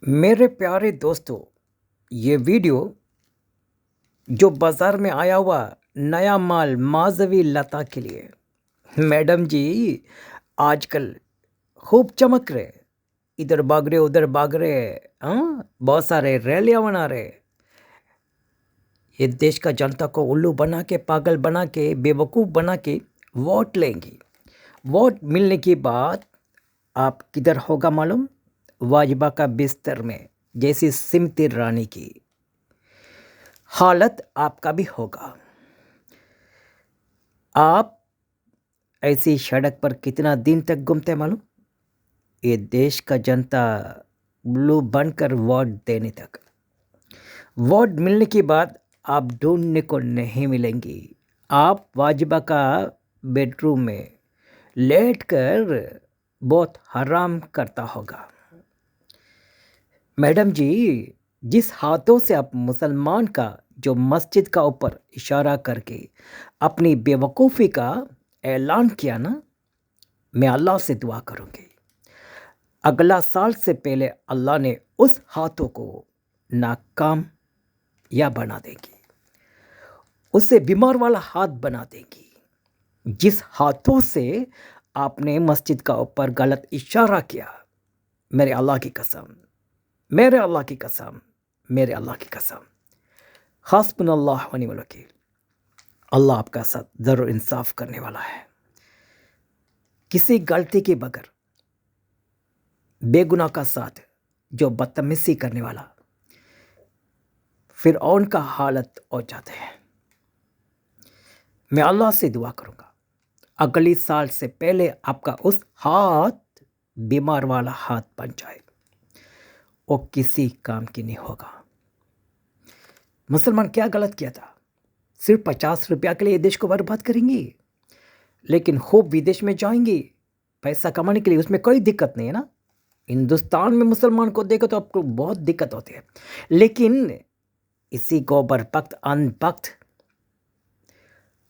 मेरे प्यारे दोस्तों, ये वीडियो जो बाज़ार में आया हुआ नया माल माधवी लता के लिए। मैडम जी आजकल खूब चमक रहे, इधर भाग रहे उधर भाग रहे। हाँ, बहुत सारे रैलियां बना रहे। ये देश का जनता को उल्लू बना के, पागल बना के, बेवकूफ़ बना के वोट लेंगी। वोट मिलने के बाद आप किधर होगा मालूम? वाजपा का बिस्तर में, जैसी सिमती रानी की हालत आपका भी होगा। आप ऐसी सड़क पर कितना दिन तक घूमते मालूम? ये देश का जनता ब्लू बनकर वोट देने तक। वोट मिलने के बाद आप ढूंढने को नहीं मिलेंगी। आप वाजपा का बेडरूम में लेट कर बहुत हराम करता होगा। मैडम जी, जिस हाथों से आप मुसलमान का जो मस्जिद का ऊपर इशारा करके अपनी बेवकूफ़ी का ऐलान किया ना, मैं अल्लाह से दुआ करूँगी अगला साल से पहले अल्लाह ने उस हाथों को नाकाम या बना देंगी, उससे बीमार वाला हाथ बना देंगी। जिस हाथों से आपने मस्जिद का ऊपर गलत इशारा किया, मेरे अल्लाह की कसम, मेरे अल्लाह की कसम, मेरे अल्लाह की कसम, हस्बुनल्लाह व निअमल वकील, अल्लाह आपका साथ ज़रूर इंसाफ करने वाला है। किसी गलती के बगैर बेगुनाह का साथ जो बदतमीजी करने वाला, फिर उनका हालत हो जाते हैं। मैं अल्लाह से दुआ करूंगा अगली साल से पहले आपका उस हाथ बीमार वाला हाथ बन जाए, वो किसी काम की नहीं होगा। मुसलमान क्या गलत किया था? सिर्फ 50 रुपया के लिए देश को बर्बाद करेंगी, लेकिन खूब विदेश में जाएंगी पैसा कमाने के लिए, उसमें कोई दिक्कत नहीं है ना। हिंदुस्तान में मुसलमान को देखो तो आपको बहुत दिक्कत होती है, लेकिन इसी गोबर वक्त अन वक्त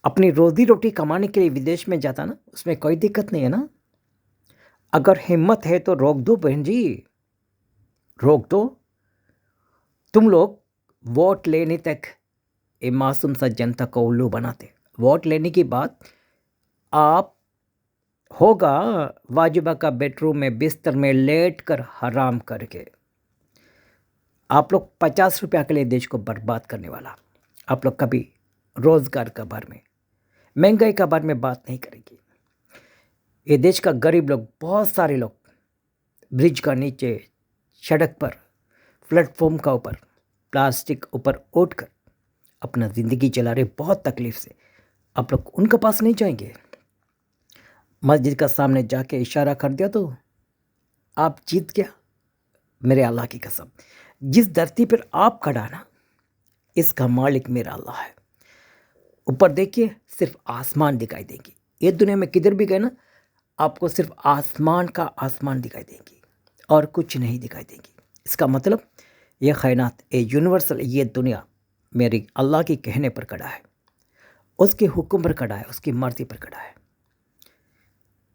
अपनी रोजी रोटी कमाने के लिए विदेश में जाता ना, उसमें कोई दिक्कत नहीं है ना। अगर हिम्मत है तो रोक दो बहन जी, रोक दो। तुम लोग वोट लेने तक ये मासूम सा जनता को उल्लू बनाते, वोट लेने के बाद आप होगा वाजपा का बेडरूम में बिस्तर में लेट कर हराम करके। आप लोग 50 रुपया के लिए देश को बर्बाद करने वाला। आप लोग कभी रोजगार के बारे में, महंगाई के बारे में बात नहीं करेंगे। ये देश का गरीब लोग, बहुत सारे लोग ब्रिज का नीचे, सड़क पर, प्लेटफॉर्म का ऊपर, प्लास्टिक ऊपर उठकर अपना ज़िंदगी चला रहे बहुत तकलीफ से। आप लोग उनके पास नहीं जाएंगे। मस्जिद का सामने जाके इशारा कर दिया तो आप जीत गया। मेरे अल्लाह की कसम, जिस धरती पर आप खड़ा ना, इसका मालिक मेरा अल्लाह है। ऊपर देखिए, सिर्फ आसमान दिखाई देंगी। ये दुनिया में किधर भी गए ना, आपको सिर्फ आसमान का आसमान दिखाई देंगी और कुछ नहीं दिखाई देंगी। इसका मतलब ये कायनात, ये यूनिवर्सल, ये दुनिया मेरी अल्लाह के कहने पर खड़ा है, उसके हुक्म पर खड़ा है, उसकी मर्जी पर खड़ा है।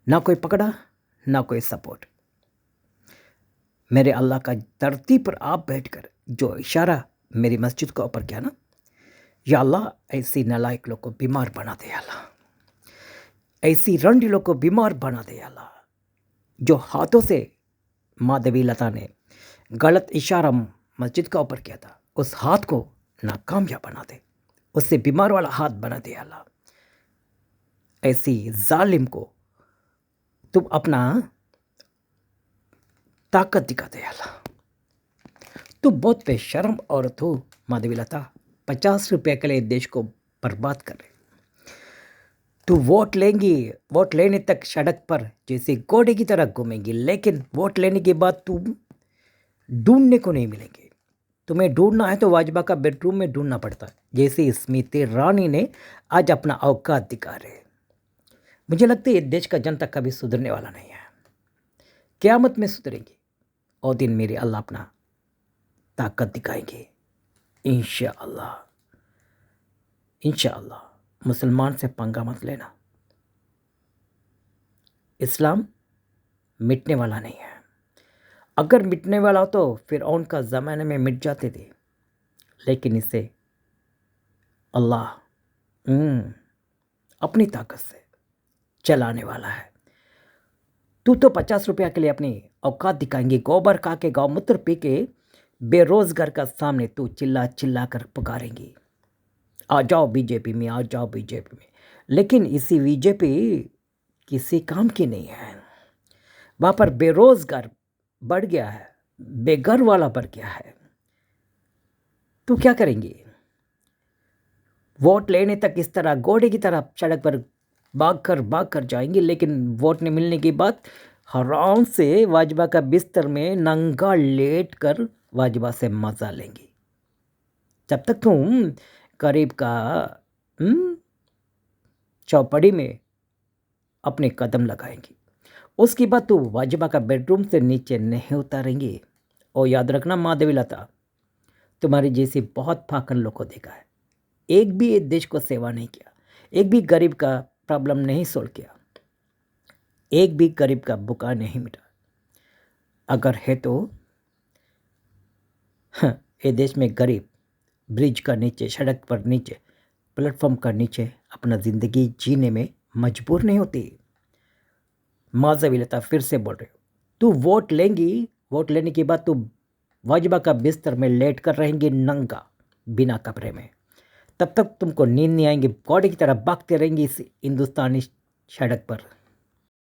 ना कोई पकड़ा, ना कोई सपोर्ट। मेरे अल्लाह का धरती पर आप बैठकर जो इशारा मेरी मस्जिद के ऊपर किया ना, या अल्लाह ऐसी नालायक लोग को बीमार बना दे अल्लाह, ऐसी रंडी लोग को बीमार बना दे अल्लाह। जो हाथों से माधवी लता ने गलत इशारा मस्जिद का ऊपर किया था, उस हाथ को नाकामयाब बना दे, उससे बीमार वाला हाथ बना दे अल्लाह। ऐसी जालिम को तुम अपना ताकत दिखा दे अल्लाह। तू बहुत बेशर्म औरत हो माधवी लता, 50 रुपये के लिए देश को बर्बाद कर रहे। तू वोट लेंगी, वोट लेने तक सड़क पर जैसे घोड़े की तरह घूमेंगी, लेकिन वोट लेने के बाद तू ढूंढने को नहीं मिलेंगे। तुम्हें ढूंढना है तो वाजपा का बेडरूम में ढूंढना पड़ता है, जैसे स्मृति रानी ने आज अपना औकात दिखा रहे। मुझे लगता है ये देश का जनता कभी सुधरने वाला नहीं है। क़यामत में सुधरेंगी और दिन मेरे अल्लाह अपना ताकत दिखाएंगे, इंशाअल्लाह। इंशाअल्लाह मुसलमान से पंगा मत लेना, इस्लाम मिटने वाला नहीं है। अगर मिटने वाला हो तो फ़िरऔन का ज़माने में मिट जाते थे, लेकिन इसे अल्लाह अपनी ताकत से चलाने वाला है। तू तो 50 रुपया के लिए अपनी औकात दिखाएंगे, गोबर खा के गौमूत्र पी के बेरोजगार का सामने तू चिल्ला चिल्ला कर पुकारेंगी, आ जाओ बीजेपी में, आ जाओ बीजेपी में। लेकिन इसी बीजेपी किसी काम की नहीं है। वहाँ पर बेरोजगार बढ़ गया है, बेघर वाला बढ़ गया है। तो क्या करेंगे? वोट लेने तक इस तरह घोड़े की तरह सड़क पर भाग कर जाएंगे, लेकिन वोट नहीं मिलने के बाद आराम से वाजबा का बिस्तर में नंगा लेट कर वाजबा से मजा लेंगे। जब तक तुम गरीब का चौपड़ी में अपने कदम लगाएंगी, उसके बाद तो वाजबा का बेडरूम से नीचे नहीं उतारेंगे। और याद रखना महादेवी लता, तुम्हारी जैसी बहुत फाकन लोग को देखा है, एक भी देश को सेवा नहीं किया, एक भी गरीब का प्रॉब्लम नहीं सोल्व किया, एक भी गरीब का बुका नहीं मिटा। अगर है तो ये देश में गरीब ब्रिज का नीचे, सड़क पर नीचे, प्लेटफॉर्म का नीचे अपना ज़िंदगी जीने में मजबूर नहीं होती। माधवी लता फिर से बोल रही हो, तू वोट लेंगी, वोट लेने के बाद तू वाजबा का बिस्तर में लेट कर रहेंगी नंगा बिना कपड़े में। तब तक तुमको नींद नहीं आएंगी, घोड़े की तरह भागते रहेंगी इस हिंदुस्तानी सड़क पर।